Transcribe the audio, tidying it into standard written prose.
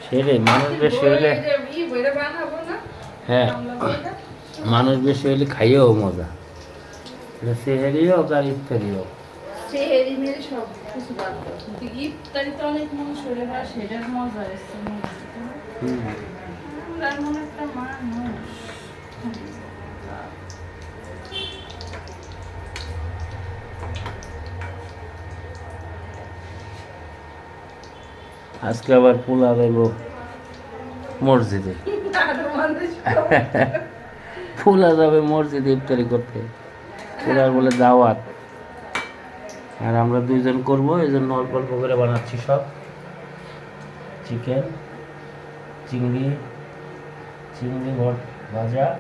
সেরে মানুষ বেশি হলে, হ্যাঁ মানুষ বেশি হলে খাইয়েও মজা, সেহেরি হোক আর ইফতারি হোক। ইফতারিতে অনেক মানুষ হলে সেটার মজা এসছে এমন একটা মানুষ। আজকে আবার পোলা দেব মসজিদে, পোলা যাবে মসজিদে ইফতারি করতে, পোলার বলে দাওয়াত। আর আমরা দুইজন করবো, এই জন্য অল্প অল্প করে বানাচ্ছি সব। চিকেন, চিংড়ি, চিংড়ি ভাজা।